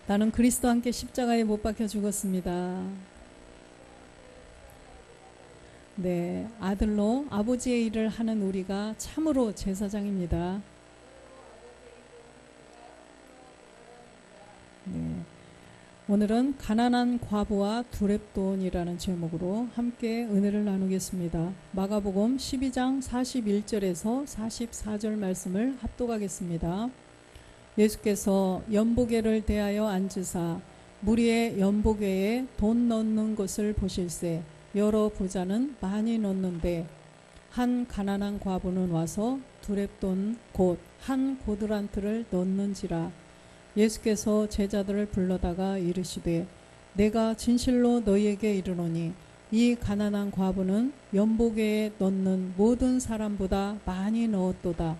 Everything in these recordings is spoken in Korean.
나는 그리스도와 함께 십자가에 못 박혀 죽었습니다. 네, 아들로 아버지의 일을 하는 우리가 참으로 제사장입니다. 네, 오늘은 가난한 과부와 두렙돈이라는 제목으로 함께 은혜를 나누겠습니다. 마가복음 12장 41절에서 44절 말씀을 합독하겠습니다. 예수께서 연보궤를 대하여 앉으사 무리의 연보궤에 돈 넣는 것을 보실세 여러 부자는 많이 넣는데 한 가난한 과부는 와서 두렙돈 곧 한 고드란트를 넣는지라. 예수께서 제자들을 불러다가 이르시되 내가 진실로 너희에게 이르노니 이 가난한 과부는 연보궤에 넣는 모든 사람보다 많이 넣었도다.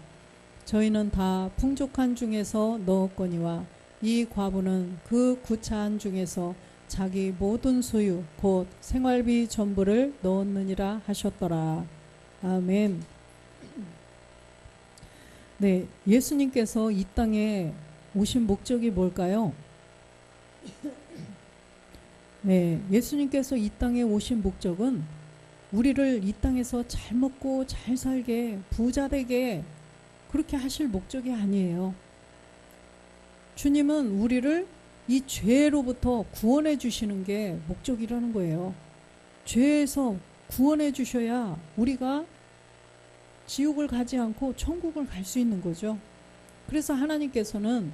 저희는 다 풍족한 중에서 넣었거니와 이 과부는 그 구차한 중에서 자기 모든 소유 곧 생활비 전부를 넣었느니라 하셨더라. 아멘. 네, 예수님께서 이 땅에 오신 목적이 뭘까요? 네, 예수님께서 이 땅에 오신 목적은 우리를 이 땅에서 잘 먹고 잘 살게 부자 되게 그렇게 하실 목적이 아니에요. 주님은 우리를 이 죄로부터 구원해 주시는 게 목적이라는 거예요. 죄에서 구원해 주셔야 우리가 지옥을 가지 않고 천국을 갈 수 있는 거죠. 그래서 하나님께서는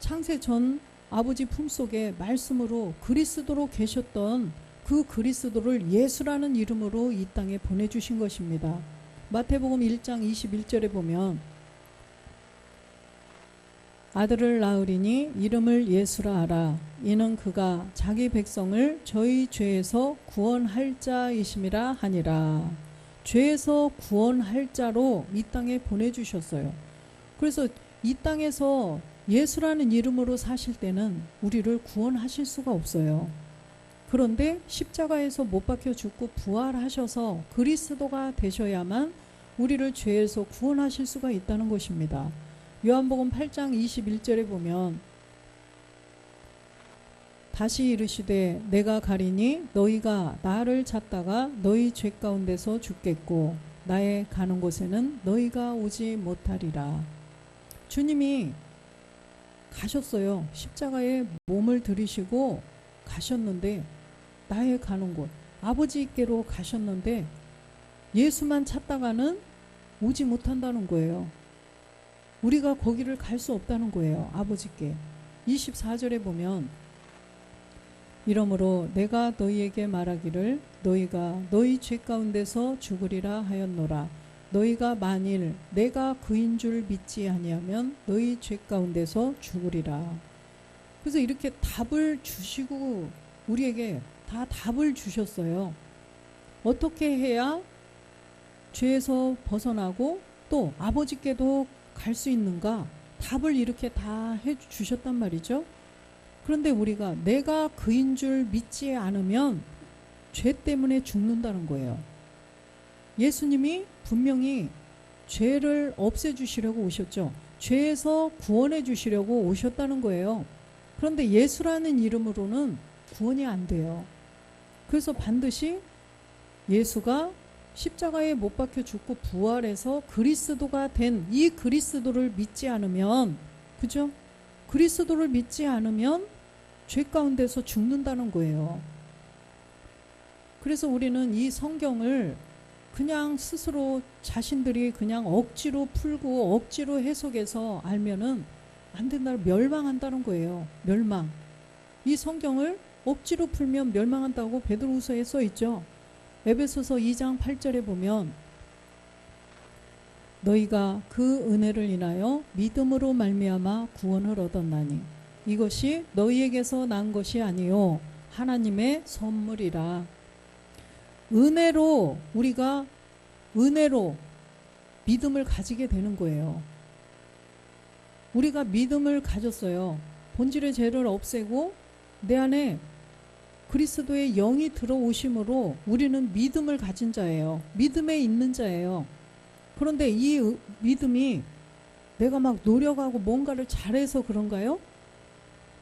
창세 전 아버지 품속에 말씀으로 그리스도로 계셨던 그 그리스도를 예수라는 이름으로 이 땅에 보내주신 것입니다. 마태복음 1장 21절에 보면 아들을 낳으리니 이름을 예수라 하라. 이는 그가 자기 백성을 저희 죄에서 구원할 자이심이라 하니라. 죄에서 구원할 자로 이 땅에 보내주셨어요. 그래서 이 땅에서 예수라는 이름으로 사실 때는 우리를 구원하실 수가 없어요. 그런데 십자가에서 못 박혀 죽고 부활하셔서 그리스도가 되셔야만 우리를 죄에서 구원하실 수가 있다는 것입니다. 요한복음 8장 21절에 보면 다시 이르시되 내가 가리니 너희가 나를 찾다가 너희 죄 가운데서 죽겠고 나의 가는 곳에는 너희가 오지 못하리라. 주님이 가셨어요. 십자가에 몸을 들이시고 가셨는데 나의 가는 곳 아버지께로 가셨는데 예수만 찾다가는 오지 못한다는 거예요. 우리가 거기를 갈 수 없다는 거예요. 아버지께. 24절에 보면 이러므로 내가 너희에게 말하기를 너희가 너희 죄 가운데서 죽으리라 하였노라. 너희가 만일 내가 그인 줄 믿지 아니하면 너희 죄 가운데서 죽으리라. 그래서 이렇게 답을 주시고 우리에게 다 답을 주셨어요. 어떻게 해야 죄에서 벗어나고 또 아버지께도 갈 수 있는가? 답을 이렇게 다 해주셨단 말이죠. 그런데 우리가 내가 그인 줄 믿지 않으면 죄 때문에 죽는다는 거예요. 예수님이 분명히 죄를 없애주시려고 오셨죠. 죄에서 구원해 주시려고 오셨다는 거예요. 그런데 예수라는 이름으로는 구원이 안 돼요. 그래서 반드시 예수가 십자가에 못 박혀 죽고 부활해서 그리스도가 된 이 그리스도를 믿지 않으면, 그죠? 그리스도를 믿지 않으면 죄 가운데서 죽는다는 거예요. 그래서 우리는 이 성경을 그냥 스스로 자신들이 그냥 억지로 풀고 억지로 해석해서 알면은 안 된다, 멸망한다는 거예요. 멸망. 이 성경을 억지로 풀면 멸망한다고 베드로후서에 써 있죠. 에베소서 2장 8절에 보면 너희가 그 은혜를 인하여 믿음으로 말미암아 구원을 얻었나니 이것이 너희에게서 난 것이 아니요 하나님의 선물이라. 은혜로 우리가 은혜로 믿음을 가지게 되는 거예요. 우리가 믿음을 가졌어요. 본질의 죄를 없애고 내 안에 그리스도의 영이 들어오심으로 우리는 믿음을 가진 자예요. 믿음에 있는 자예요. 그런데 이 믿음이 내가 막 노력하고 뭔가를 잘해서 그런가요?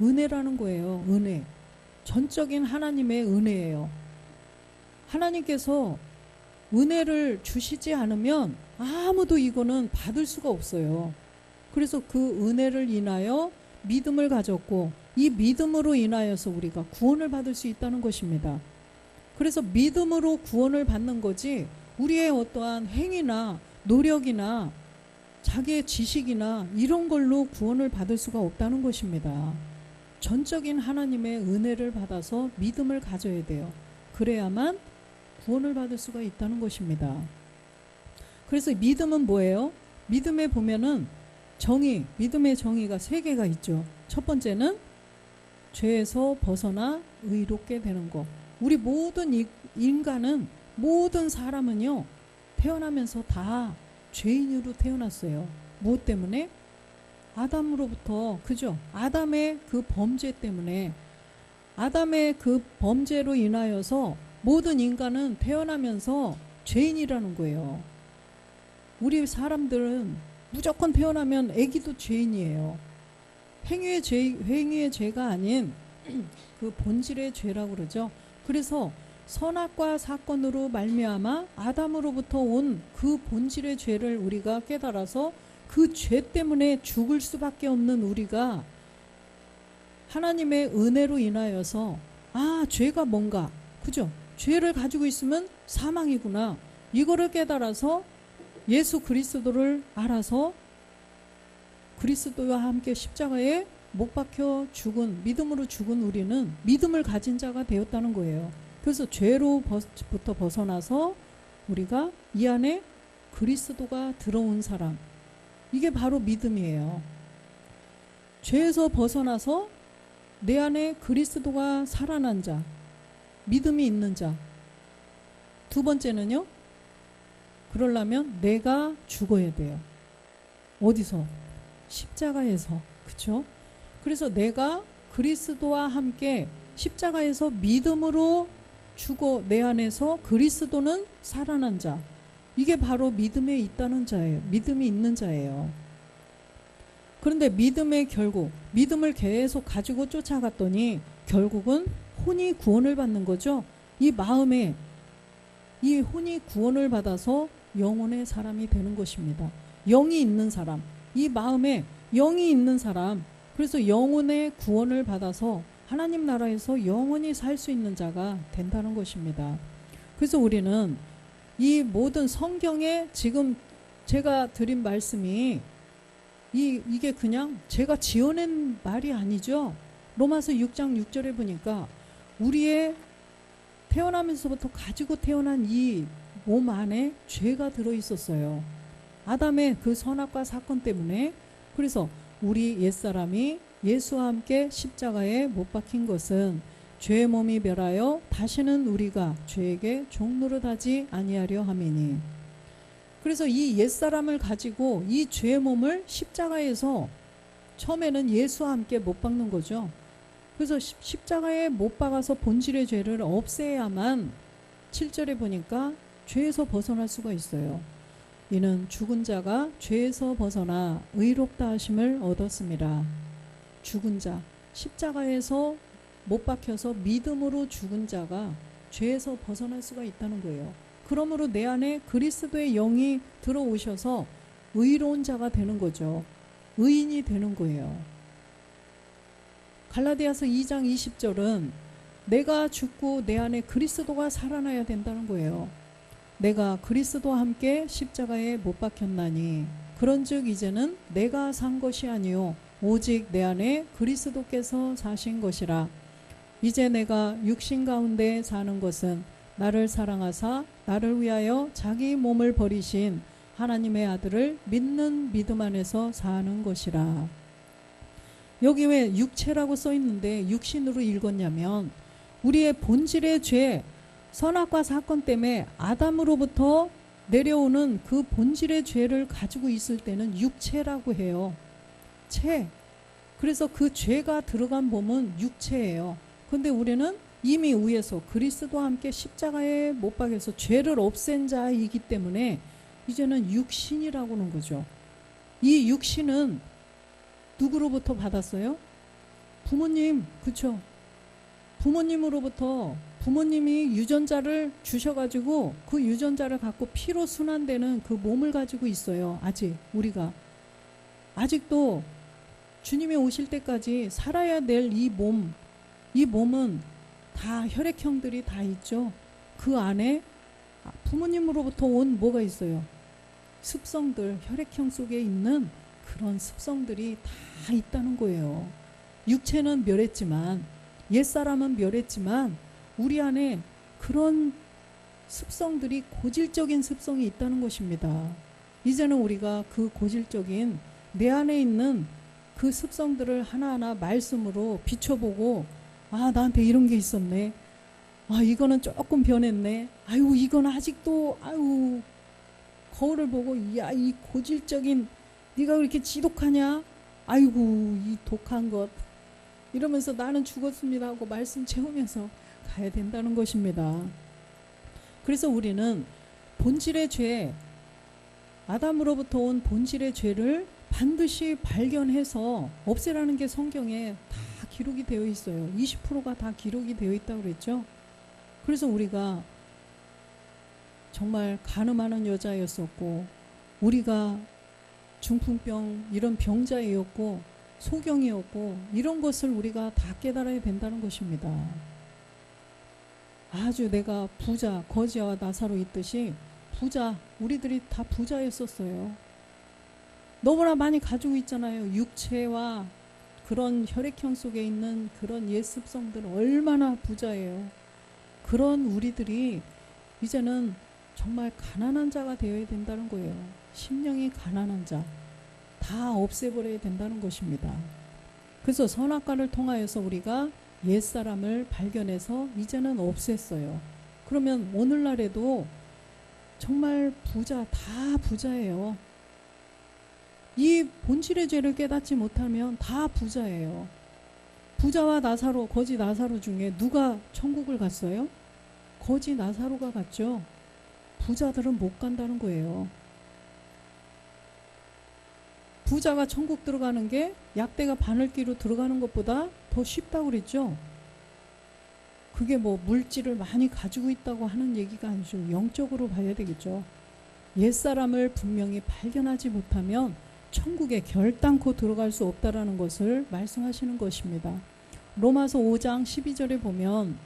은혜라는 거예요. 은혜. 전적인 하나님의 은혜예요. 하나님께서 은혜를 주시지 않으면 아무도 이거는 받을 수가 없어요. 그래서 그 은혜를 인하여 믿음을 가졌고 이 믿음으로 인하여서 우리가 구원을 받을 수 있다는 것입니다. 그래서 믿음으로 구원을 받는 거지 우리의 어떠한 행위나 노력이나 자기의 지식이나 이런 걸로 구원을 받을 수가 없다는 것입니다. 전적인 하나님의 은혜를 받아서 믿음을 가져야 돼요. 그래야만 구원을 받을 수가 있다는 것입니다. 그래서 믿음은 뭐예요? 믿음에 보면은 믿음의 정의가 3개가 있죠. 첫 번째는 죄에서 벗어나 의롭게 되는 것. 우리 모든 인간은, 모든 사람은요, 태어나면서 다 죄인으로 태어났어요. 무엇 때문에? 아담으로부터, 그죠? 아담의 그 범죄 때문에, 아담의 그 범죄로 인하여서 모든 인간은 태어나면서 죄인이라는 거예요. 우리 사람들은 무조건 태어나면 아기도 죄인이에요. 행위의 죄가 아닌 그 본질의 죄라고 그러죠. 그래서 선악과 사건으로 말미암아 아담으로부터 온 그 본질의 죄를 우리가 깨달아서 그 죄 때문에 죽을 수밖에 없는 우리가 하나님의 은혜로 인하여서 죄가 뭔가, 그죠? 죄를 가지고 있으면 사망이구나. 이거를 깨달아서 예수 그리스도를 알아서 그리스도와 함께 십자가에 못 박혀 죽은, 믿음으로 죽은 우리는 믿음을 가진 자가 되었다는 거예요. 그래서 죄로부터 벗어나서 우리가 이 안에 그리스도가 들어온 사람, 이게 바로 믿음이에요. 죄에서 벗어나서 내 안에 그리스도가 살아난 자, 믿음이 있는 자. 두 번째는요, 그러려면 내가 죽어야 돼요. 어디서? 십자가에서. 그쵸? 그래서 내가 그리스도와 함께 십자가에서 믿음으로 죽어 내 안에서 그리스도는 살아난 자. 이게 바로 믿음에 있다는 자예요. 믿음이 있는 자예요. 그런데 믿음의 결국, 믿음을 계속 가지고 쫓아갔더니 결국은 혼이 구원을 받는 거죠. 이 마음에 이 혼이 구원을 받아서 영혼의 사람이 되는 것입니다. 영이 있는 사람, 이 마음에 영이 있는 사람, 그래서 영혼의 구원을 받아서 하나님 나라에서 영원히 살 수 있는 자가 된다는 것입니다. 그래서 우리는 이 모든 성경에 지금 제가 드린 말씀이 이게 그냥 제가 지어낸 말이 아니죠. 로마서 6장 6절에 보니까 우리의 태어나면서부터 가지고 태어난 이 몸 안에 죄가 들어있었어요. 아담의 그 선악과 사건 때문에. 그래서 우리 옛사람이 예수와 함께 십자가에 못 박힌 것은 죄의 몸이 멸하여 다시는 우리가 죄에게 종노릇하지 아니하려 함이니. 그래서 이 옛사람을 가지고 이 죄의 몸을 십자가에서 처음에는 예수와 함께 못 박는 거죠. 그래서 십자가에 못 박아서 본질의 죄를 없애야만 7절에 보니까 죄에서 벗어날 수가 있어요. 이는 죽은 자가 죄에서 벗어나 의롭다 하심을 얻었습니다. 죽은 자, 십자가에서 못 박혀서 믿음으로 죽은 자가 죄에서 벗어날 수가 있다는 거예요. 그러므로 내 안에 그리스도의 영이 들어오셔서 의로운 자가 되는 거죠. 의인이 되는 거예요. 갈라디아서 2장 20절은 내가 죽고 내 안에 그리스도가 살아나야 된다는 거예요. 내가 그리스도와 함께 십자가에 못 박혔나니 그런즉 이제는 내가 산 것이 아니요 오직 내 안에 그리스도께서 사신 것이라. 이제 내가 육신 가운데 사는 것은 나를 사랑하사 나를 위하여 자기 몸을 버리신 하나님의 아들을 믿는 믿음 안에서 사는 것이라. 여기 왜 육체라고 써 있는데 육신으로 읽었냐면 우리의 본질의 죄, 선악과 사건 때문에 아담으로부터 내려오는 그 본질의 죄를 가지고 있을 때는 육체라고 해요. 체. 그래서 그 죄가 들어간 몸은 육체예요. 근데 우리는 이미 위에서 그리스도와 함께 십자가에 못 박여서 죄를 없앤 자이기 때문에 이제는 육신이라고 하는 거죠. 이 육신은 누구로부터 받았어요? 부모님, 그쵸? 부모님으로부터 부모님이 유전자를 주셔가지고 그 유전자를 갖고 피로 순환되는 그 몸을 가지고 있어요. 아직 우리가 아직도 주님이 오실 때까지 살아야 될 이 몸은 다 혈액형들이 다 있죠. 그 안에 부모님으로부터 온 뭐가 있어요? 습성들, 혈액형 속에 있는 그런 습성들이 다 있다는 거예요. 육체는 멸했지만, 옛사람은 멸했지만 우리 안에 그런 습성들이, 고질적인 습성이 있다는 것입니다. 이제는 우리가 그 고질적인 내 안에 있는 그 습성들을 하나하나 말씀으로 비춰보고, 아, 나한테 이런 게 있었네. 아, 이거는 조금 변했네. 아유, 이건 아직도, 아유, 거울을 보고, 야, 이 고질적인, 네가 그렇게 지독하냐? 아이고, 이 독한 것. 이러면서 나는 죽었습니다 하고 말씀 채우면서 가야 된다는 것입니다. 그래서 우리는 본질의 죄, 아담으로부터 온 본질의 죄를 반드시 발견해서 없애라는 게 성경에 다 기록이 되어 있어요. 20%가 다 기록이 되어 있다고 그랬죠. 그래서 우리가 정말 간음하는 여자였었고, 우리가 중풍병 이런 병자였고, 소경이었고, 이런 것을 우리가 다 깨달아야 된다는 것입니다. 아주 내가 부자, 거지와 나사로 있듯이 부자, 우리들이 다 부자였었어요. 너무나 많이 가지고 있잖아요. 육체와 그런 혈액형 속에 있는 그런 옛 습성들 얼마나 부자예요. 그런 우리들이 이제는 정말 가난한 자가 되어야 된다는 거예요. 심령이 가난한 자 다 없애버려야 된다는 것입니다. 그래서 선악과를 통하여서 우리가 옛사람을 발견해서 이제는 없앴어요. 그러면 오늘날에도 정말 부자, 다 부자예요. 이 본질의 죄를 깨닫지 못하면 다 부자예요. 부자와 나사로, 거지 나사로 중에 누가 천국을 갔어요? 거지 나사로가 갔죠. 부자들은 못 간다는 거예요. 부자가 천국 들어가는 게 약대가 바늘귀로 들어가는 것보다 더 쉽다고 그랬죠. 그게 뭐 물질을 많이 가지고 있다고 하는 얘기가 아니죠. 영적으로 봐야 되겠죠. 옛사람을 분명히 발견하지 못하면 천국에 결단코 들어갈 수 없다라는 것을 말씀하시는 것입니다. 로마서 5장 12절에 보면,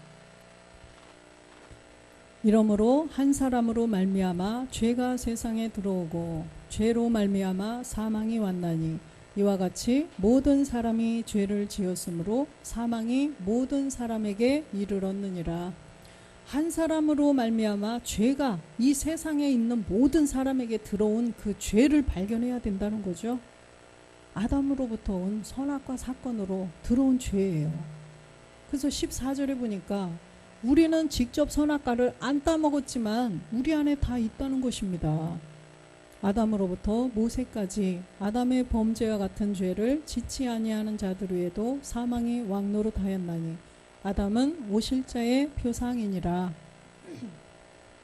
이러므로 한 사람으로 말미암아 죄가 세상에 들어오고 죄로 말미암아 사망이 왔나니, 이와 같이 모든 사람이 죄를 지었으므로 사망이 모든 사람에게 이르렀느니라. 한 사람으로 말미암아 죄가 이 세상에 있는 모든 사람에게 들어온 그 죄를 발견해야 된다는 거죠. 아담으로부터 온 선악과 사건으로 들어온 죄예요. 그래서 14절에 보니까 우리는 직접 선악과를 안 따먹었지만 우리 안에 다 있다는 것입니다. 아담으로부터 모세까지 아담의 범죄와 같은 죄를 짓지 아니하는 자들 위에도 사망이 왕노릇하였나니, 아담은 오실자의 표상이니라.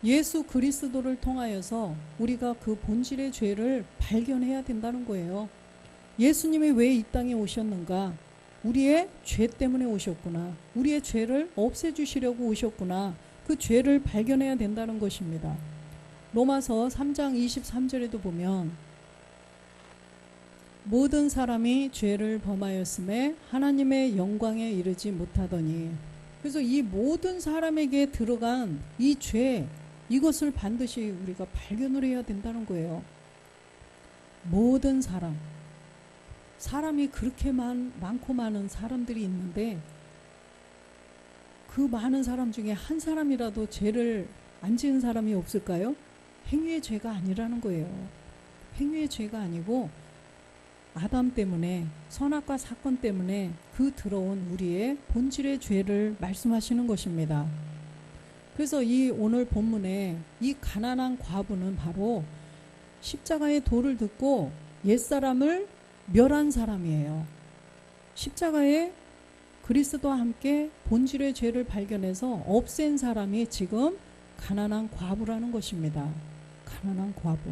예수 그리스도를 통하여서 우리가 그 본질의 죄를 발견해야 된다는 거예요. 예수님이 왜 이 땅에 오셨는가? 우리의 죄 때문에 오셨구나. 우리의 죄를 없애주시려고 오셨구나. 그 죄를 발견해야 된다는 것입니다. 로마서 3장 23절에도 보면, 모든 사람이 죄를 범하였음에 하나님의 영광에 이르지 못하더니, 그래서 이 모든 사람에게 들어간 이 죄, 이것을 반드시 우리가 발견을 해야 된다는 거예요. 모든 사람이 그렇게 많고 많은 사람들이 있는데, 그 많은 사람 중에 한 사람이라도 죄를 안 지은 사람이 없을까요? 행위의 죄가 아니라는 거예요. 행위의 죄가 아니고 아담 때문에, 선악과 사건 때문에 그 들어온 우리의 본질의 죄를 말씀하시는 것입니다. 그래서 이 오늘 본문에 이 가난한 과부는 바로 십자가의 도를 듣고 옛사람을 멸한 사람이에요. 십자가에 그리스도와 함께 본질의 죄를 발견해서 없앤 사람이 지금 가난한 과부라는 것입니다. 가난한 과부.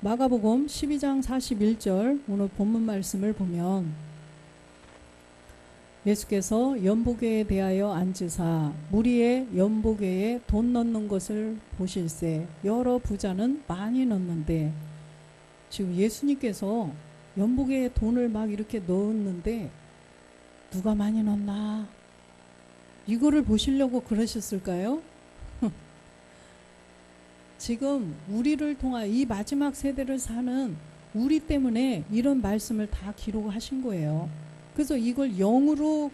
마가복음 12장 41절 오늘 본문 말씀을 보면, 예수께서 연보궤에 대하여 앉으사 무리의 연보궤에 돈 넣는 것을 보실세. 여러 부자는 많이 넣는데, 지금 예수님께서 연보궤에 돈을 막 이렇게 넣었는데 누가 많이 넣나, 이거를 보시려고 그러셨을까요? 지금 우리를 통한 이 마지막 세대를 사는 우리 때문에 이런 말씀을 다 기록하신 거예요. 그래서 이걸 영으로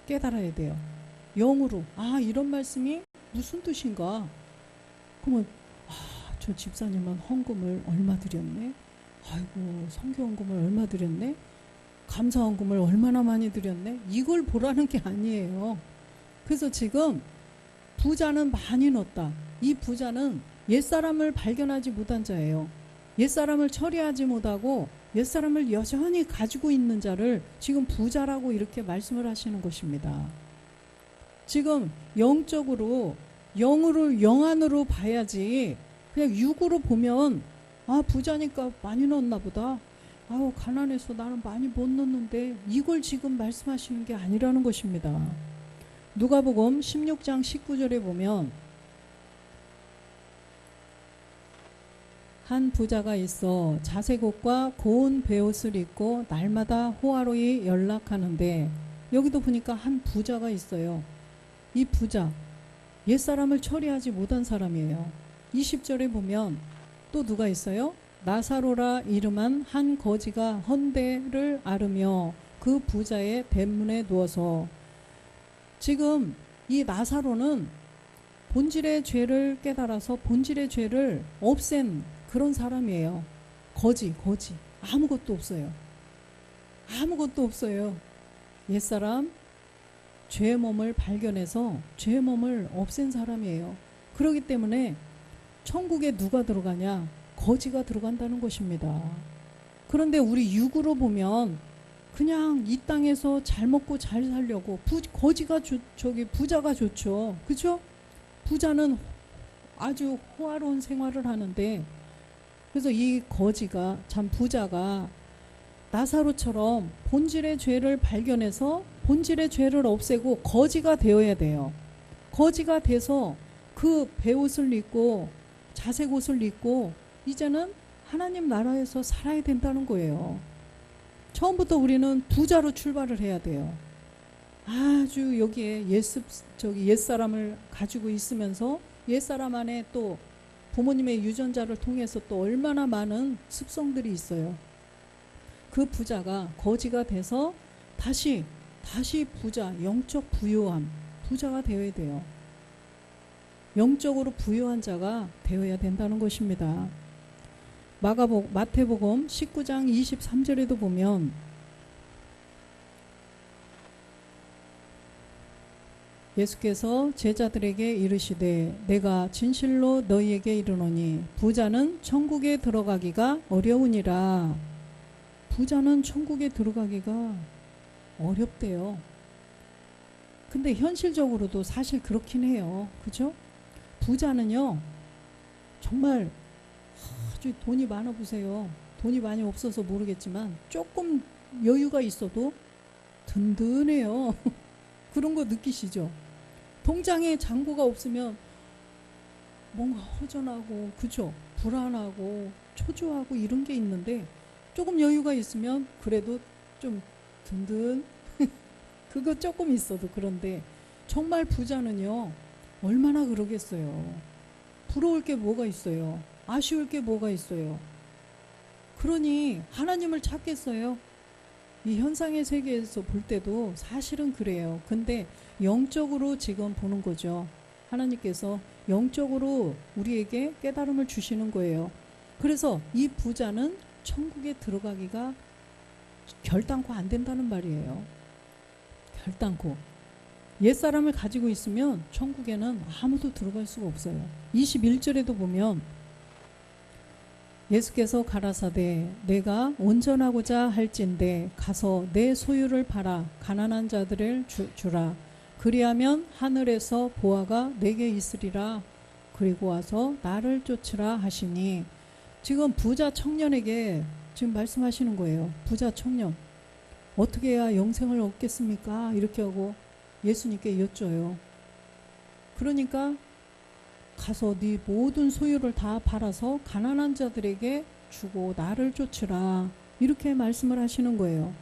깨달아야 돼요. 영으로. 아, 이런 말씀이 무슨 뜻인가? 그러면 저 집사님은 헌금을 얼마 드렸네? 아이고, 성교헌금을 얼마 드렸네? 감사헌금을 얼마나 많이 드렸네? 이걸 보라는 게 아니에요. 그래서 지금 부자는 많이 넣었다. 이 부자는 옛사람을 발견하지 못한 자예요. 옛사람을 처리하지 못하고 옛사람을 여전히 가지고 있는 자를 지금 부자라고 이렇게 말씀을 하시는 것입니다. 지금 영적으로, 영으로, 영안으로 봐야지 그냥 육으로 보면 아, 부자니까 많이 넣었나 보다. 아우, 가난해서 나는 많이 못 넣었는데, 이걸 지금 말씀하시는 게 아니라는 것입니다. 누가복음 16장 19절에 보면 한 부자가 있어 자색 옷과 고운 베옷을 입고 날마다 호화로이 연락하는데, 여기도 보니까 한 부자가 있어요. 이 부자, 옛사람을 처리하지 못한 사람이에요. 20절에 보면 또 누가 있어요? 나사로라 이름한 한 거지가 헌대를 앓으며 그 부자의 대문에 누워서. 지금 이 나사로는 본질의 죄를 깨달아서 본질의 죄를 없앤 그런 사람이에요. 거지. 아무것도 없어요. 아무것도 없어요. 옛사람 죄의 몸을 발견해서 죄의 몸을 없앤 사람이에요. 그렇기 때문에 천국에 누가 들어가냐? 거지가 들어간다는 것입니다. 그런데 우리 육으로 보면 그냥 이 땅에서 잘 먹고 잘 살려고 거지가 부자가 좋죠. 그렇죠? 부자는 아주 호화로운 생활을 하는데, 그래서 이 거지가, 참 부자가 나사로처럼 본질의 죄를 발견해서 본질의 죄를 없애고 거지가 되어야 돼요. 거지가 돼서 그 베옷을 입고 자색 옷을 입고 이제는 하나님 나라에서 살아야 된다는 거예요. 처음부터 우리는 부자로 출발을 해야 돼요. 아주 여기에 옛사람을 가지고 있으면서 옛사람 안에 또 부모님의 유전자를 통해서 또 얼마나 많은 습성들이 있어요. 그 부자가 거지가 돼서 다시 부자, 영적 부유함, 부자가 되어야 돼요. 영적으로 부유한 자가 되어야 된다는 것입니다. 마태복음 19장 23절에도 보면 예수께서 제자들에게 이르시되 내가 진실로 너희에게 이르노니 부자는 천국에 들어가기가 어려우니라. 부자는 천국에 들어가기가 어렵대요. 근데 현실적으로도 사실 그렇긴 해요. 그죠? 부자는요, 정말 아주 돈이 많아 보세요. 돈이 많이 없어서 모르겠지만 조금 여유가 있어도 든든해요. 그런 거 느끼시죠? 통장에 잔고가 없으면 뭔가 허전하고, 그죠? 불안하고 초조하고 이런 게 있는데, 조금 여유가 있으면 그래도 좀 든든 그거 조금 있어도. 그런데 정말 부자는요, 얼마나 그러겠어요. 부러울 게 뭐가 있어요. 아쉬울 게 뭐가 있어요. 그러니 하나님을 찾겠어요. 이 현상의 세계에서 볼 때도 사실은 그래요. 근데 영적으로 지금 보는 거죠. 하나님께서 영적으로 우리에게 깨달음을 주시는 거예요. 그래서 이 부자는 천국에 들어가기가 결단코 안 된다는 말이에요. 결단코. 옛사람을 가지고 있으면 천국에는 아무도 들어갈 수가 없어요. 21절에도 보면 예수께서 가라사대 내가 온전하고자 할진대 가서 내 소유를 팔아 가난한 자들을 주라. 그리하면 하늘에서 보화가 내게 있으리라. 그리고 와서 나를 쫓으라 하시니, 지금 부자 청년에게 지금 말씀하시는 거예요. 부자 청년. 어떻게 해야 영생을 얻겠습니까? 이렇게 하고 예수님께 여쭤요. 그러니까 가서 네 모든 소유를 다 팔아서 가난한 자들에게 주고 나를 쫓으라, 이렇게 말씀을 하시는 거예요.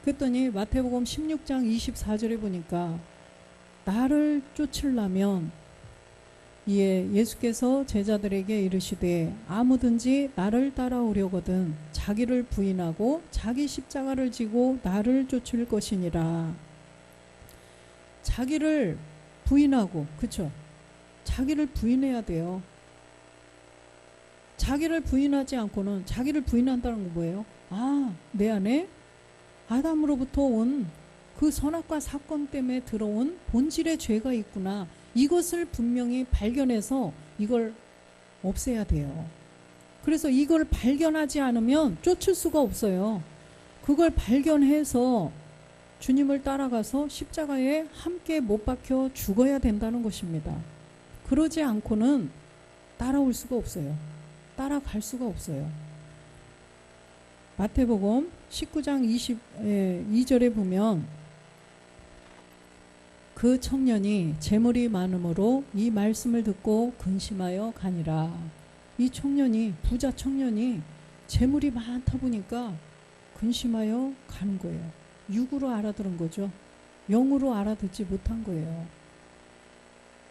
그랬더니 마태복음 16장 24절에 보니까 나를 쫓으려면, 이에 예수께서 제자들에게 이르시되 아무든지 나를 따라오려거든 자기를 부인하고 자기 십자가를 지고 나를 쫓을 것이니라. 자기를 부인하고, 그쵸? 자기를 부인해야 돼요. 자기를 부인하지 않고는, 자기를 부인한다는 건 뭐예요? 아, 내 안에 아담으로부터 온 그 선악과 사건 때문에 들어온 본질의 죄가 있구나. 이것을 분명히 발견해서 이걸 없애야 돼요. 그래서 이걸 발견하지 않으면 쫓을 수가 없어요. 그걸 발견해서 주님을 따라가서 십자가에 함께 못 박혀 죽어야 된다는 것입니다. 그러지 않고는 따라올 수가 없어요. 따라갈 수가 없어요. 마태복음 19장 22절에 보면 그 청년이 재물이 많음으로 이 말씀을 듣고 근심하여 가니라. 이 청년이, 부자 청년이 재물이 많다 보니까 근심하여 가는 거예요. 육으로 알아들은 거죠. 영으로 알아듣지 못한 거예요.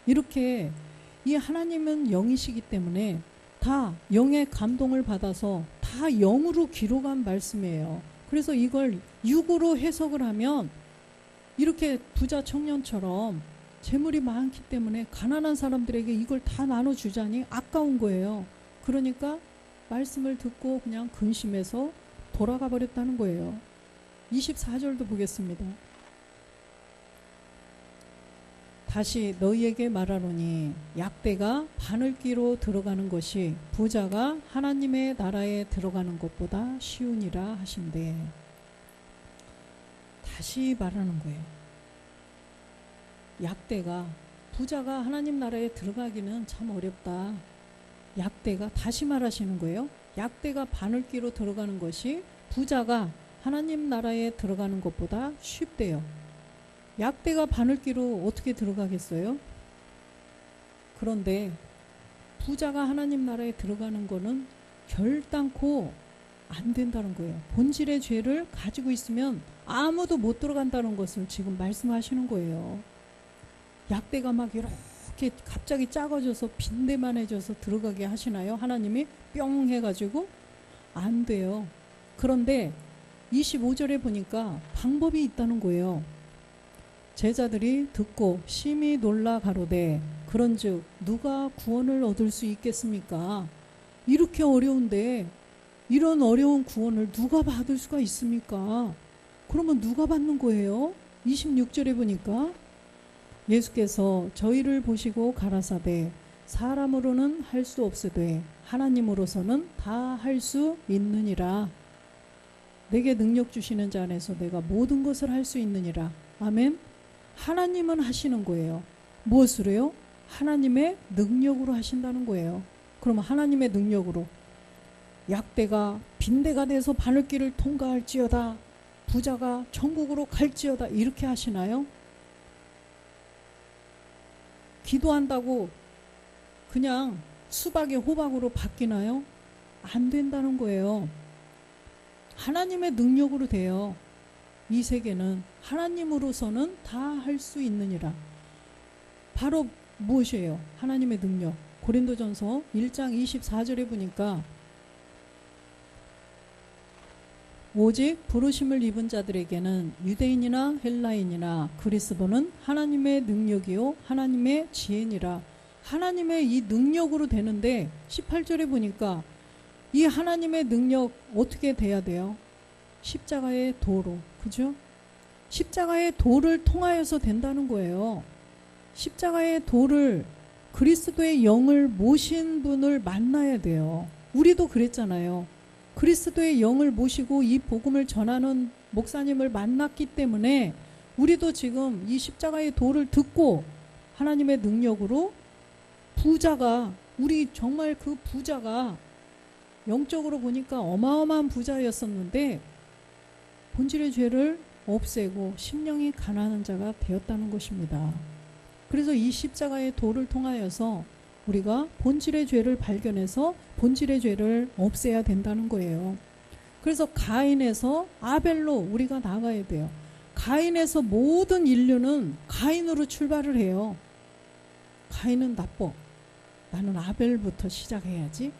이렇게 이 하나님은 영이시기 때문에 다 영의 감동을 받아서 다 영으로 기록한 말씀이에요. 그래서 이걸 육으로 해석을 하면 이렇게 부자 청년처럼 재물이 많기 때문에 가난한 사람들에게 이걸 다 나눠주자니 아까운 거예요. 그러니까 말씀을 듣고 그냥 근심해서 돌아가 버렸다는 거예요. 24절도 보겠습니다. 다시 너희에게 말하노니 약대가 바늘귀로 들어가는 것이 부자가 하나님의 나라에 들어가는 것보다 쉬우니라 하신대. 다시 말하는 거예요. 약대가, 부자가 하나님 나라에 들어가기는 참 어렵다. 약대가, 다시 말하시는 거예요. 약대가 바늘귀로 들어가는 것이 부자가 하나님 나라에 들어가는 것보다 쉽대요. 약대가 바늘귀로 어떻게 들어가겠어요? 그런데 부자가 하나님 나라에 들어가는 거는 결단코 안 된다는 거예요. 본질의 죄를 가지고 있으면 아무도 못 들어간다는 것을 지금 말씀하시는 거예요. 약대가 막 이렇게 갑자기 작아져서 빈대만해져서 들어가게 하시나요? 하나님이 뿅 해가지고? 안 돼요. 그런데 25절에 보니까 방법이 있다는 거예요. 제자들이 듣고 심히 놀라 가로되 그런즉 누가 구원을 얻을 수 있겠습니까? 이렇게 어려운데 이런 어려운 구원을 누가 받을 수가 있습니까? 그러면 누가 받는 거예요? 26절에 보니까 예수께서 저희를 보시고 가라사대 사람으로는 할 수 없으되 하나님으로서는 다 할 수 있느니라. 내게 능력 주시는 자 안에서 내가 모든 것을 할 수 있느니라. 아멘. 하나님은 하시는 거예요. 무엇으로요? 하나님의 능력으로 하신다는 거예요. 그럼 하나님의 능력으로 약대가 빈대가 돼서 바늘길을 통과할지어다, 부자가 천국으로 갈지어다, 이렇게 하시나요? 기도한다고 그냥 수박이 호박으로 바뀌나요? 안 된다는 거예요. 하나님의 능력으로 돼요. 이 세계는 하나님으로서는 다 할 수 있느니라. 바로 무엇이에요? 하나님의 능력. 고린도전서 1장 24절에 보니까 오직 부르심을 입은 자들에게는 유대인이나 헬라인이나 그리스도는 하나님의 능력이요 하나님의 지혜니라. 하나님의 이 능력으로 되는데 18절에 보니까 이 하나님의 능력 어떻게 돼야 돼요? 십자가의 도로, 그죠? 십자가의 도를 통하여서 된다는 거예요. 십자가의 도를, 그리스도의 영을 모신 분을 만나야 돼요. 우리도 그랬잖아요. 그리스도의 영을 모시고 이 복음을 전하는 목사님을 만났기 때문에 우리도 지금 이 십자가의 도를 듣고 하나님의 능력으로 부자가, 우리 정말 그 부자가 영적으로 보니까 어마어마한 부자였었는데 본질의 죄를 없애고 심령이 가난한 자가 되었다는 것입니다. 그래서 이 십자가의 도를 통하여서 우리가 본질의 죄를 발견해서 본질의 죄를 없애야 된다는 거예요. 그래서 가인에서 아벨로 우리가 나가야 돼요. 가인에서 모든 인류는 가인으로 출발을 해요. 가인은 나빠. 나는 아벨부터 시작해야지.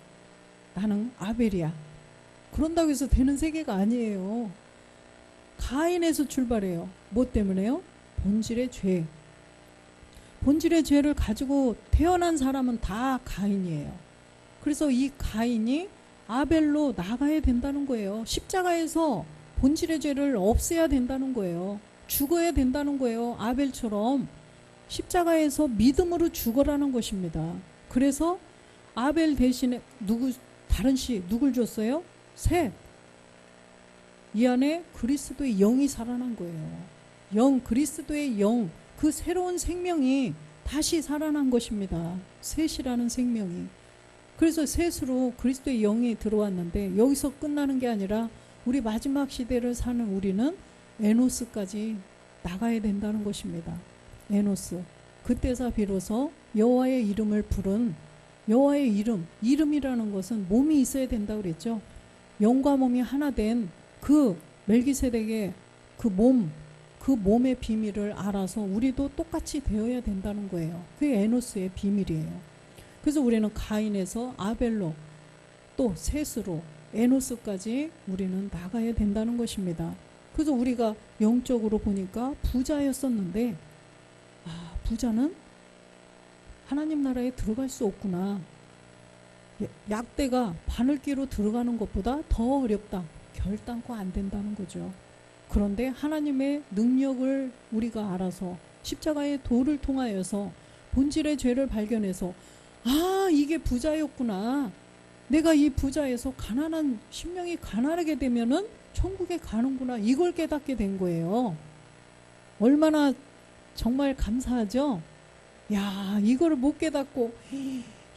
나는 아벨이야. 그런다고 해서 되는 세계가 아니에요. 가인에서 출발해요. 뭐 때문에요? 본질의 죄. 본질의 죄를 가지고 태어난 사람은 다 가인이에요. 그래서 이 가인이 아벨로 나가야 된다는 거예요. 십자가에서 본질의 죄를 없애야 된다는 거예요. 죽어야 된다는 거예요. 아벨처럼 십자가에서 믿음으로 죽어라는 것입니다. 그래서 아벨 대신에 다른 씨 누굴 줬어요? 셋. 이 안에 그리스도의 영이 살아난 거예요. 영, 그리스도의 영, 그 새로운 생명이 다시 살아난 것입니다. 셋이라는 생명이. 그래서 셋으로 그리스도의 영이 들어왔는데 여기서 끝나는 게 아니라 우리 마지막 시대를 사는 우리는 에노스까지 나가야 된다는 것입니다. 에노스. 그때서 비로소 여호와의 이름을 부른 여호와의 이름이라는 것은 몸이 있어야 된다고 그랬죠. 영과 몸이 하나 된 그 멜기세덱의 그 몸의 비밀을 알아서 우리도 똑같이 되어야 된다는 거예요. 그게 에노스의 비밀이에요. 그래서 우리는 가인에서 아벨로 또 셋으로 에노스까지 우리는 나가야 된다는 것입니다. 그래서 우리가 영적으로 보니까 부자였었는데 부자는 하나님 나라에 들어갈 수 없구나. 약대가 바늘기로 들어가는 것보다 더 어렵다. 결단코 안 된다는 거죠. 그런데 하나님의 능력을 우리가 알아서 십자가의 도를 통하여서 본질의 죄를 발견해서 이게 부자였구나. 내가 이 부자에서 가난한 심령이 가난하게 되면은 천국에 가는구나. 이걸 깨닫게 된 거예요. 얼마나 정말 감사하죠? 야, 이거를 못 깨닫고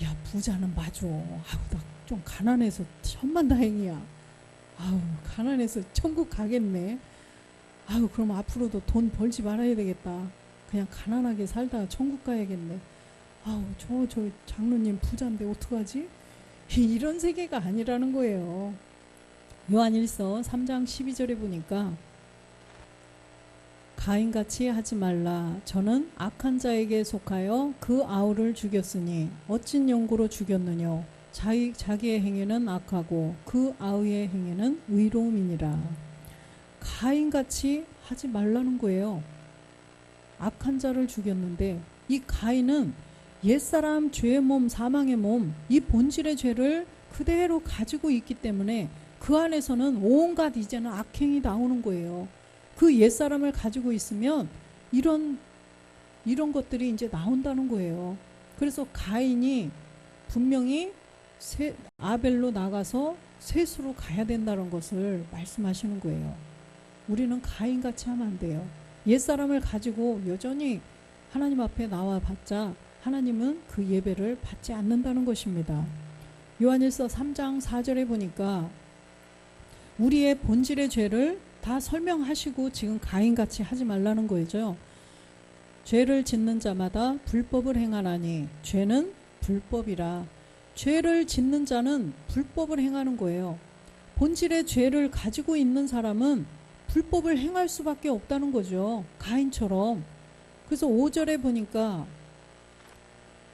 야, 부자는 맞아. 나 좀 가난해서 천만다행이야. 가난해서 천국 가겠네. 그럼 앞으로도 돈 벌지 말아야 되겠다. 그냥 가난하게 살다가 천국 가야겠네. 저 장로님 부자인데 어떡하지? 이런 세계가 아니라는 거예요. 요한일서 3장 12절에 보니까 가인같이 하지 말라. 저는 악한 자에게 속하여 그 아우를 죽였으니 어찐 용고로 죽였느냐. 자기의 행위는 악하고 그 아우의 행위는 의로움이니라. 가인같이 하지 말라는 거예요. 악한 자를 죽였는데 이 가인은 옛사람 죄의 몸, 사망의 몸, 이 본질의 죄를 그대로 가지고 있기 때문에 그 안에서는 온갖 이제는 악행이 나오는 거예요. 그 옛사람을 가지고 있으면 이런 것들이 이제 나온다는 거예요. 그래서 가인이 분명히 아벨로 나가서 셋으로 가야 된다는 것을 말씀하시는 거예요. 우리는 가인같이 하면 안 돼요. 옛사람을 가지고 여전히 하나님 앞에 나와봤자 하나님은 그 예배를 받지 않는다는 것입니다. 요한일서 3장 4절에 보니까 우리의 본질의 죄를 다 설명하시고 지금 가인같이 하지 말라는 거죠. 죄를 짓는 자마다 불법을 행하나니 죄는 불법이라. 죄를 짓는 자는 불법을 행하는 거예요. 본질의 죄를 가지고 있는 사람은 불법을 행할 수밖에 없다는 거죠. 가인처럼. 그래서 5절에 보니까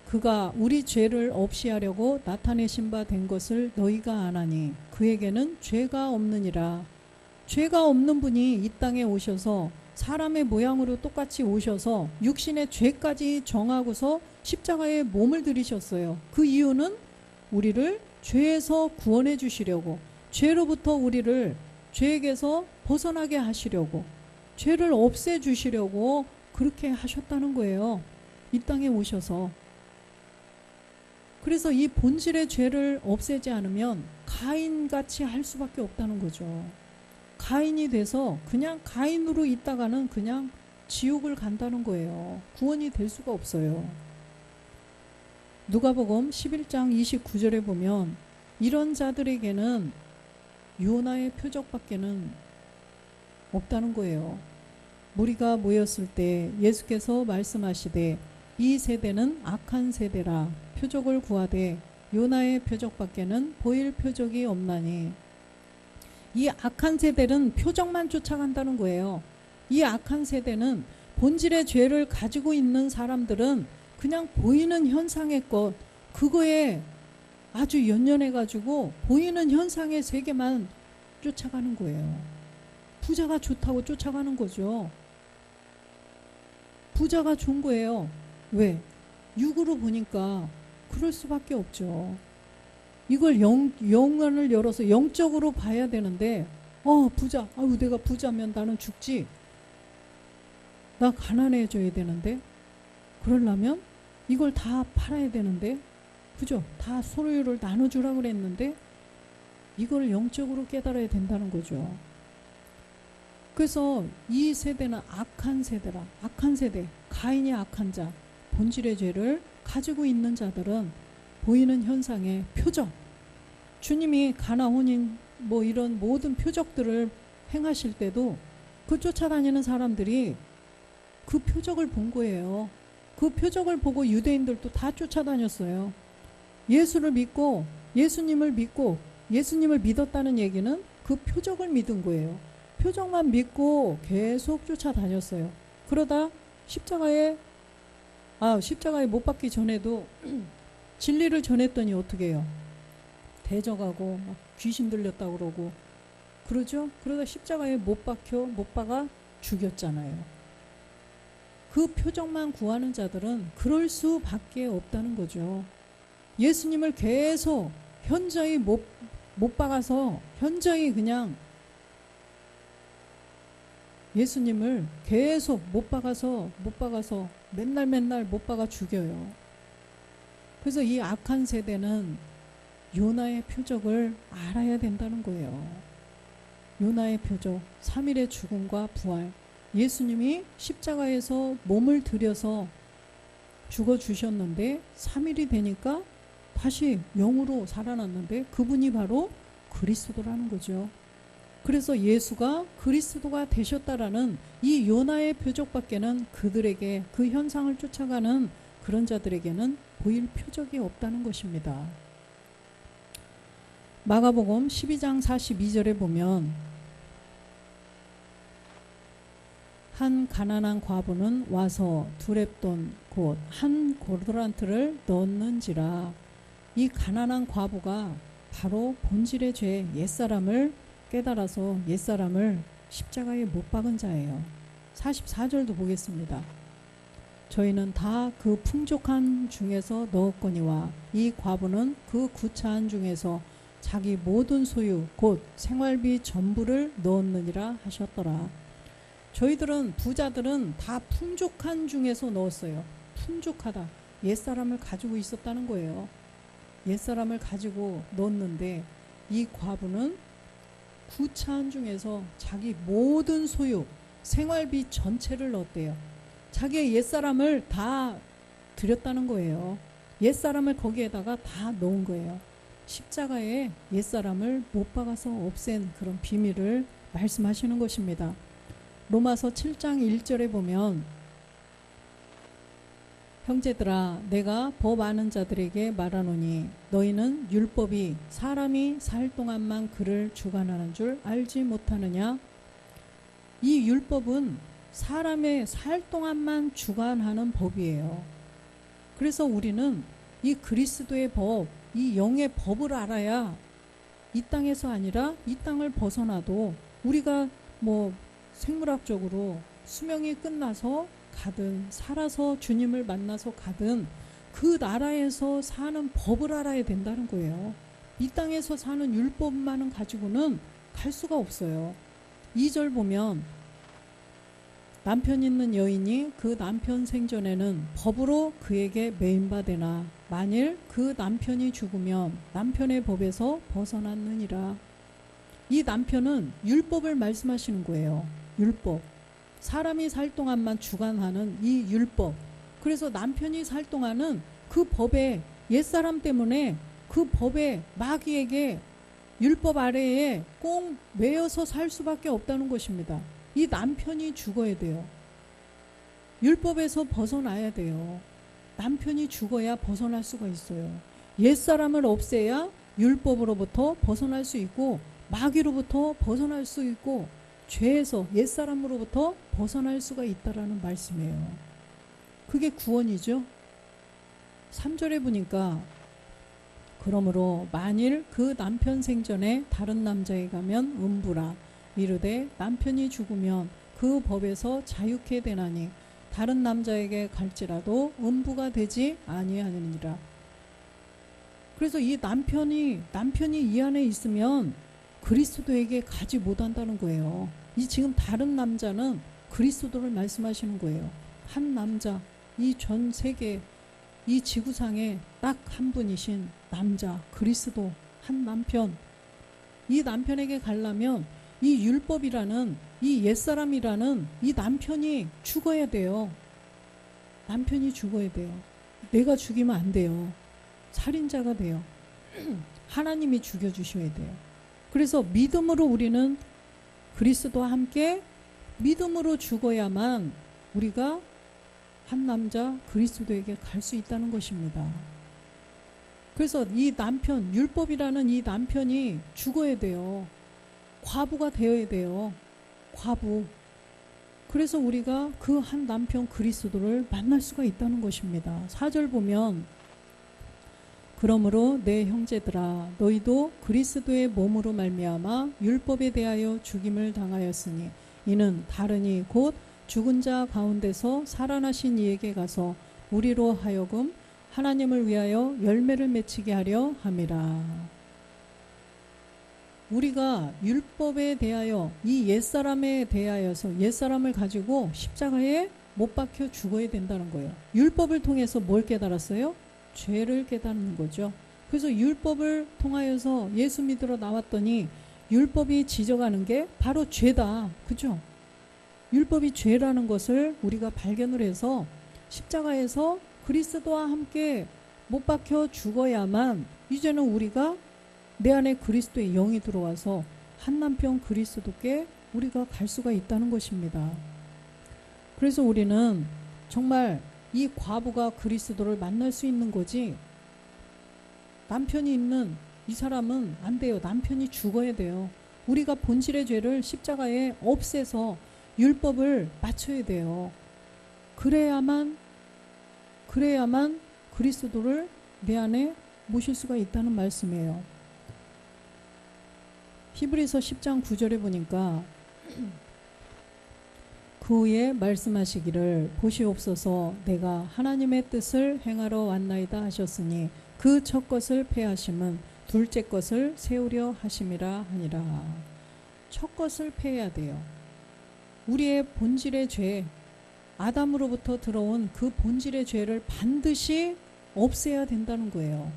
그가 우리 죄를 없이 하려고 나타내신 바 된 것을 너희가 아나니 그에게는 죄가 없느니라. 죄가 없는 분이 이 땅에 오셔서 사람의 모양으로 똑같이 오셔서 육신의 죄까지 정하고서 십자가에 몸을 들이셨어요. 그 이유는 우리를 죄에서 구원해 주시려고, 죄로부터 우리를 죄에게서 벗어나게 하시려고, 죄를 없애 주시려고 그렇게 하셨다는 거예요. 이 땅에 오셔서. 그래서 이 본질의 죄를 없애지 않으면 가인같이 할 수밖에 없다는 거죠. 가인이 돼서 그냥 가인으로 있다가는 그냥 지옥을 간다는 거예요. 구원이 될 수가 없어요. 누가복음 11장 29절에 보면 이런 자들에게는 요나의 표적밖에는 없다는 거예요. 무리가 모였을 때 예수께서 말씀하시되 이 세대는 악한 세대라 표적을 구하되 요나의 표적밖에는 보일 표적이 없나니. 이 악한 세대는 표적만 쫓아간다는 거예요. 이 악한 세대는 본질의 죄를 가지고 있는 사람들은 그냥 보이는 현상의 것, 그거에 아주 연연해가지고 보이는 현상의 세계만 쫓아가는 거예요. 부자가 좋다고 쫓아가는 거죠. 부자가 좋은 거예요. 왜? 육으로 보니까 그럴 수밖에 없죠. 이걸 영안을 열어서 영적으로 봐야 되는데, 부자, 아유 내가 부자면 나는 죽지. 나 가난해져야 되는데, 그러려면 이걸 다 팔아야 되는데, 그죠? 다 소유를 나눠주라고 그랬는데 이걸 영적으로 깨달아야 된다는 거죠. 그래서 이 세대는 악한 세대라. 악한 세대, 가인이 악한 자, 본질의 죄를 가지고 있는 자들은 보이는 현상의 표적, 주님이 가나 혼인 뭐 이런 모든 표적들을 행하실 때도 그 쫓아다니는 사람들이 그 표적을 본 거예요. 그 표적을 보고 유대인들도 다 쫓아다녔어요. 예수를 믿고 예수님을 믿었다는 얘기는 그 표적을 믿은 거예요. 표적만 믿고 계속 쫓아다녔어요. 그러다 십자가에 못 박기 전에도 진리를 전했더니 어떻게 해요? 대적하고 막 귀신 들렸다고 그러고 그러죠? 그러다 십자가에 못 박아 죽였잖아요. 그 표적만 구하는 자들은 그럴 수밖에 없다는 거죠. 예수님을 계속 현저히 못 박아서 현저히 그냥 예수님을 계속 못 박아서 맨날 못 박아 죽여요. 그래서 이 악한 세대는 요나의 표적을 알아야 된다는 거예요. 요나의 표적, 3일의 죽음과 부활. 예수님이 십자가에서 몸을 들여서 죽어주셨는데 3일이 되니까 다시 영으로 살아났는데 그분이 바로 그리스도라는 거죠. 그래서 예수가 그리스도가 되셨다라는 이 요나의 표적밖에는 그들에게 그 현상을 쫓아가는 그런 자들에게는 보일 표적이 없다는 것입니다. 마가복음 12장 42절에 보면 한 가난한 과부는 와서 두렙돈 곧 한 고르란트를 넣는지라. 이 가난한 과부가 바로 본질의 죄, 옛사람을 깨달아서 옛사람을 십자가에 못 박은 자예요. 44절도 보겠습니다. 저희는 다 그 풍족한 중에서 넣었거니와 이 과부는 그 구차한 중에서 자기 모든 소유 곧 생활비 전부를 넣었느니라 하셨더라. 저희들은 부자들은 다 풍족한 중에서 넣었어요. 풍족하다. 옛사람을 가지고 있었다는 거예요. 옛사람을 가지고 넣었는데 이 과부는 구차한 중에서 자기 모든 소유, 생활비 전체를 넣었대요. 자기의 옛사람을 다 드렸다는 거예요. 옛사람을 거기에다가 다 넣은 거예요. 십자가에 옛사람을 못 박아서 없앤 그런 비밀을 말씀하시는 것입니다. 로마서 7장 1절에 보면 형제들아 내가 법 아는 자들에게 말하노니 너희는 율법이 사람이 살 동안만 그를 주관하는 줄 알지 못하느냐. 이 율법은 사람의 살 동안만 주관하는 법이에요. 그래서 우리는 이 그리스도의 법, 이 영의 법을 알아야 이 땅에서 아니라 이 땅을 벗어나도 우리가 뭐 생물학적으로 수명이 끝나서 가든 살아서 주님을 만나서 가든 그 나라에서 사는 법을 알아야 된다는 거예요. 이 땅에서 사는 율법만은 가지고는 갈 수가 없어요. 2절 보면 남편 있는 여인이 그 남편 생전에는 법으로 그에게 매인바되나 만일 그 남편이 죽으면 남편의 법에서 벗어났느니라. 이 남편은 율법을 말씀하시는 거예요. 율법. 사람이 살 동안만 주관하는 이 율법. 그래서 남편이 살 동안은 그 법에 옛사람 때문에 그 법에 마귀에게 율법 아래에 꼭 매여서 살 수밖에 없다는 것입니다. 이 남편이 죽어야 돼요. 율법에서 벗어나야 돼요. 남편이 죽어야 벗어날 수가 있어요. 옛사람을 없애야 율법으로부터 벗어날 수 있고 마귀로부터 벗어날 수 있고 죄에서 옛사람으로부터 벗어날 수가 있다라는 말씀이에요. 그게 구원이죠. 3절에 보니까 그러므로 만일 그 남편 생전에 다른 남자에 가면 음부라 이르되 남편이 죽으면 그 법에서 자유케 되나니 다른 남자에게 갈지라도 음부가 되지 아니하느니라. 그래서 이 남편이 이 안에 있으면 그리스도에게 가지 못한다는 거예요. 이 지금 다른 남자는 그리스도를 말씀하시는 거예요. 한 남자, 이 전 세계, 이 지구상에 딱 한 분이신 남자, 그리스도, 한 남편. 이 남편에게 가려면 이 율법이라는 이 옛사람이라는 이 남편이 죽어야 돼요. 남편이 죽어야 돼요. 내가 죽이면 안 돼요. 살인자가 돼요. 하나님이 죽여주셔야 돼요. 그래서 믿음으로 우리는 그리스도와 함께 믿음으로 죽어야만 우리가 한 남자 그리스도에게 갈 수 있다는 것입니다. 그래서 이 남편, 율법이라는 이 남편이 죽어야 돼요. 과부가 되어야 돼요. 과부. 그래서 우리가 그 한 남편 그리스도를 만날 수가 있다는 것입니다. 4절 보면 그러므로 내 형제들아 너희도 그리스도의 몸으로 말미암아 율법에 대하여 죽임을 당하였으니 이는 다른이 곧 죽은 자 가운데서 살아나신 이에게 가서 우리로 하여금 하나님을 위하여 열매를 맺히게 하려 함이라. 우리가 율법에 대하여 이 옛사람에 대하여서 옛사람을 가지고 십자가에 못 박혀 죽어야 된다는 거예요. 율법을 통해서 뭘 깨달았어요? 죄를 깨닫는 거죠. 그래서 율법을 통하여서 예수 믿으러 나왔더니 율법이 지적하는 게 바로 죄다. 그죠? 율법이 죄라는 것을 우리가 발견을 해서 십자가에서 그리스도와 함께 못 박혀 죽어야만 이제는 우리가 내 안에 그리스도의 영이 들어와서 한 남편 그리스도께 우리가 갈 수가 있다는 것입니다. 그래서 우리는 정말 이 과부가 그리스도를 만날 수 있는 거지 남편이 있는 이 사람은 안 돼요. 남편이 죽어야 돼요. 우리가 본질의 죄를 십자가에 없애서 율법을 맞춰야 돼요. 그래야만 그리스도를 내 안에 모실 수가 있다는 말씀이에요. 히브리서 10장 9절에 보니까 그 후에 말씀하시기를 보시옵소서 내가 하나님의 뜻을 행하러 왔나이다 하셨으니 그 첫 것을 폐하심은 둘째 것을 세우려 하심이라 하니라. 첫 것을 폐해야 돼요. 우리의 본질의 죄, 아담으로부터 들어온 그 본질의 죄를 반드시 없애야 된다는 거예요.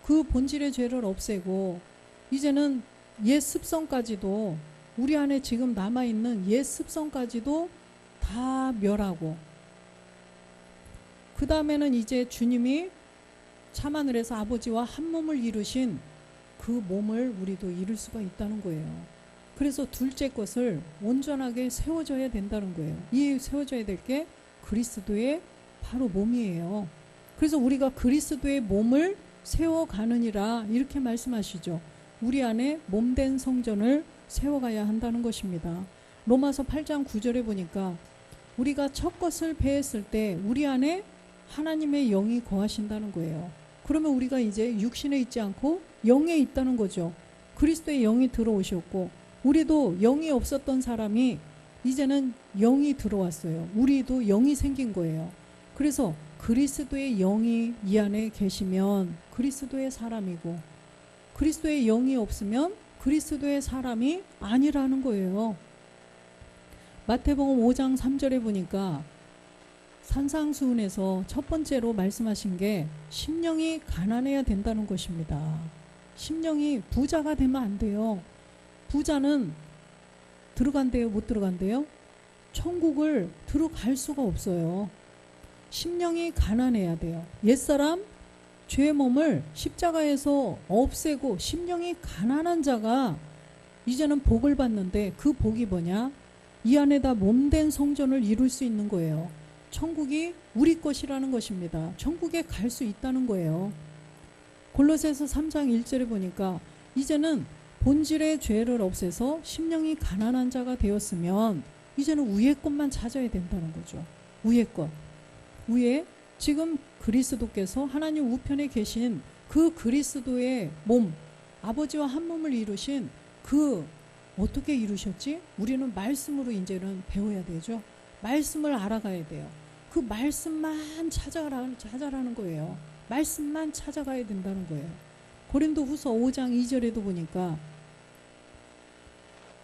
그 본질의 죄를 없애고 이제는 옛 습성까지도 우리 안에 지금 남아있는 옛 습성까지도 다 멸하고 그 다음에는 이제 주님이 참하늘에서 아버지와 한 몸을 이루신 그 몸을 우리도 이룰 수가 있다는 거예요. 그래서 둘째 것을 온전하게 세워져야 된다는 거예요. 이 세워져야 될 게 그리스도의 바로 몸이에요. 그래서 우리가 그리스도의 몸을 세워가느니라 이렇게 말씀하시죠. 우리 안에 몸된 성전을 세워가야 한다는 것입니다. 로마서 8장 9절에 보니까 우리가 첫 것을 폐했을 때 우리 안에 하나님의 영이 거하신다는 거예요. 그러면 우리가 이제 육신에 있지 않고 영에 있다는 거죠. 그리스도의 영이 들어오셨고 우리도 영이 없었던 사람이 이제는 영이 들어왔어요. 우리도 영이 생긴 거예요. 그래서 그리스도의 영이 이 안에 계시면 그리스도의 사람이고 그리스도의 영이 없으면 그리스도의 사람이 아니라는 거예요. 마태복음 5장 3절에 보니까 산상수훈에서 첫 번째로 말씀하신 게 심령이 가난해야 된다는 것입니다. 심령이 부자가 되면 안 돼요. 부자는 들어간대요? 못 들어간대요? 천국을 들어갈 수가 없어요. 심령이 가난해야 돼요. 옛사람 죄의 몸을 십자가에서 없애고 심령이 가난한 자가 이제는 복을 받는데 그 복이 뭐냐? 이 안에다 몸된 성전을 이룰 수 있는 거예요. 천국이 우리 것이라는 것입니다. 천국에 갈 수 있다는 거예요. 골로새서 3장 1절에 보니까 이제는 본질의 죄를 없애서 심령이 가난한 자가 되었으면 이제는 위의 것만 찾아야 된다는 거죠. 위의 것. 위에 지금 그리스도께서 하나님 우편에 계신 그 그리스도의 몸, 아버지와 한 몸을 이루신 그 어떻게 이루셨지? 우리는 말씀으로 이제는 배워야 되죠. 말씀을 알아가야 돼요. 그 말씀만 찾아라는 거예요. 말씀만 찾아가야 된다는 거예요. 고린도후서 5장 2절에도 보니까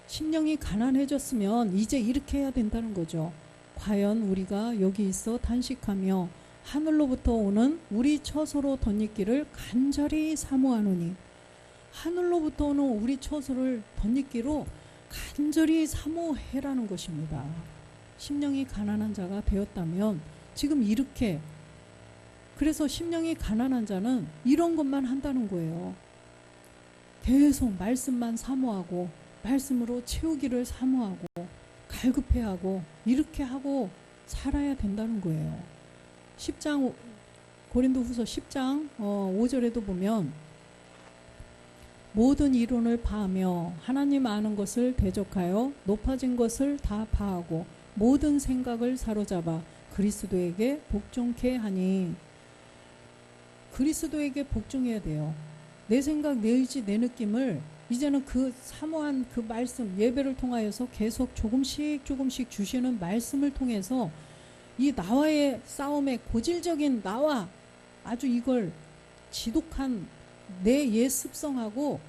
심령이 가난해졌으면 이제 이렇게 해야 된다는 거죠. 과연 우리가 여기 있어 단식하며 하늘로부터 오는 우리 처소로 덧입기를 간절히 사모하노니, 하늘로부터 오는 우리 처소를 덧입기로 간절히 사모해라는 것입니다. 심령이 가난한 자가 되었다면 지금 이렇게, 그래서 심령이 가난한 자는 이런 것만 한다는 거예요. 계속 말씀만 사모하고 말씀으로 채우기를 사모하고 갈급해하고 이렇게 하고 살아야 된다는 거예요. 10장 고린도후서 10장 5절에도 보면 모든 이론을 파하며 하나님 아는 것을 대적하여 높아진 것을 다 파하고 모든 생각을 사로잡아 그리스도에게 복종케 하니, 그리스도에게 복종해야 돼요. 내 생각, 내 의지, 내 느낌을 이제는 그 사모한 그 말씀, 예배를 통하여서 계속 조금씩 주시는 말씀을 통해서 이 나와의 싸움의 고질적인 나와 아주 이걸 지독한 내 옛 습성하고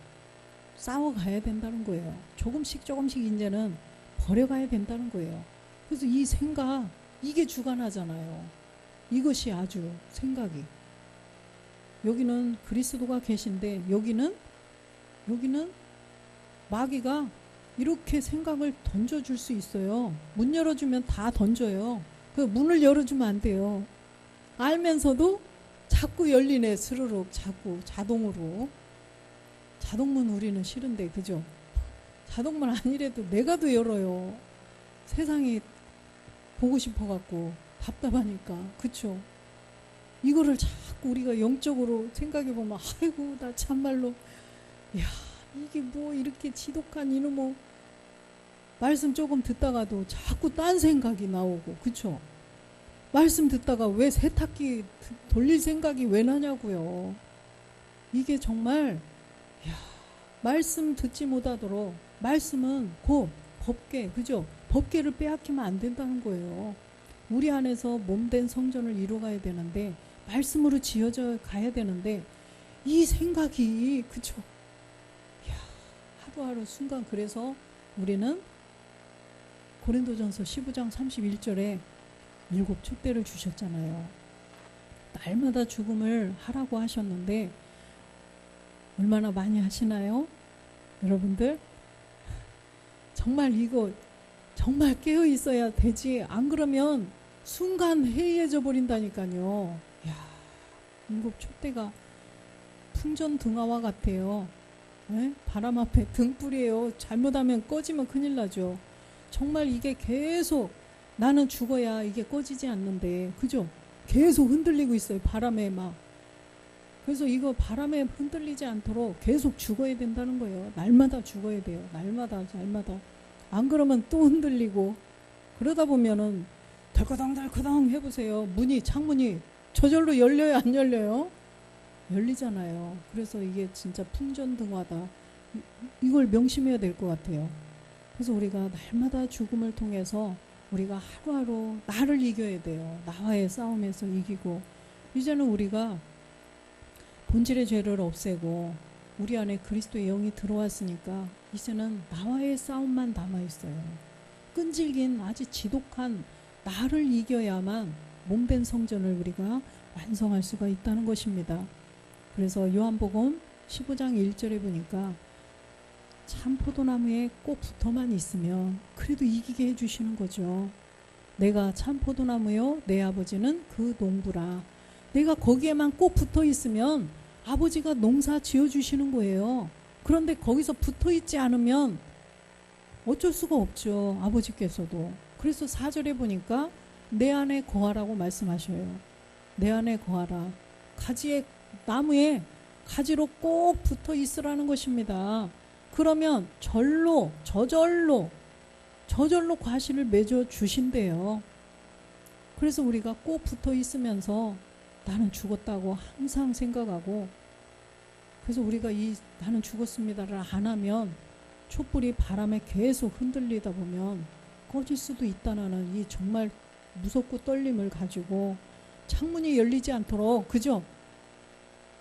싸워가야 된다는 거예요. 조금씩 이제는 버려가야 된다는 거예요. 그래서 이 생각, 이게 주관하잖아요. 이것이 아주 생각이. 여기는 그리스도가 계신데 여기는 마귀가 이렇게 생각을 던져줄 수 있어요. 문 열어주면 다 던져요. 그 문을 열어주면 안 돼요. 알면서도 자꾸 열리네. 스르륵 자꾸 자동으로. 자동문 우리는 싫은데, 그죠? 자동문 아니래도 내가 더 열어요. 세상이 보고 싶어갖고 답답하니까. 그쵸? 이거를 자꾸 우리가 영적으로 생각해보면 아이고 나 참말로 야 이게 뭐 이렇게 지독한 이놈 뭐 말씀 조금 듣다가도 자꾸 딴 생각이 나오고, 그쵸? 말씀 듣다가 왜 세탁기 돌릴 생각이 왜 나냐고요. 이게 정말 말씀 듣지 못하도록, 말씀은 곧 법궤, 그죠? 법궤를 빼앗기면 안 된다는 거예요. 우리 안에서 몸된 성전을 이루어가야 되는데 말씀으로 지어져 가야 되는데 이 생각이, 그죠? 하루하루 순간. 그래서 우리는 고린도전서 15장 31절에 7 촛대를 주셨잖아요. 날마다 죽음을 하라고 하셨는데 얼마나 많이 하시나요? 여러분들 정말 이거 정말 깨어 있어야 되지. 안 그러면 순간 해이해져 버린다니까요. 7 촛대가 풍전등화와 같아요. 네? 바람 앞에 등불이에요. 잘못하면 꺼지면 큰일 나죠. 정말 이게 계속 나는 죽어야 이게 꺼지지 않는데, 그죠? 계속 흔들리고 있어요. 바람에 막. 그래서 이거 바람에 흔들리지 않도록 계속 죽어야 된다는 거예요. 날마다 죽어야 돼요. 날마다. 안 그러면 또 흔들리고, 그러다 보면은 덜커덩 해보세요. 창문이 저절로 열려요, 안 열려요? 열리잖아요. 그래서 이게 진짜 풍전등화다. 이걸 명심해야 될 것 같아요. 그래서 우리가 날마다 죽음을 통해서 우리가 하루하루 나를 이겨야 돼요. 나와의 싸움에서 이기고, 이제는 우리가 본질의 죄를 없애고 우리 안에 그리스도의 영이 들어왔으니까 이제는 나와의 싸움만 남아있어요. 끈질긴 아주 지독한 나를 이겨야만 몸된 성전을 우리가 완성할 수가 있다는 것입니다. 그래서 요한복음 15장 1절에 보니까 참 포도나무에 꼭 붙어만 있으면 그래도 이기게 해주시는 거죠. 내가 참 포도나무요 내 아버지는 그 농부라. 내가 거기에만 꼭 붙어 있으면 아버지가 농사 지어주시는 거예요. 그런데 거기서 붙어 있지 않으면 어쩔 수가 없죠. 아버지께서도. 그래서 4절에 보니까 내 안에 거하라고 말씀하셔요. 내 안에 거하라. 가지에, 나무에 가지로 꼭 붙어 있으라는 것입니다. 그러면 저절로 과실을 맺어 주신대요. 그래서 우리가 꼭 붙어 있으면서 나는 죽었다고 항상 생각하고, 그래서 우리가 이 나는 죽었습니다를 안 하면 촛불이 바람에 계속 흔들리다 보면 꺼질 수도 있다는 이 정말 무섭고 떨림을 가지고 창문이 열리지 않도록, 그죠?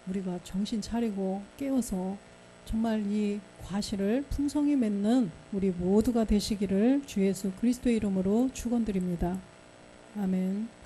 우리가 정신 차리고 깨어서 정말 이 과실을 풍성히 맺는 우리 모두가 되시기를 주 예수 그리스도의 이름으로 축원드립니다. 아멘.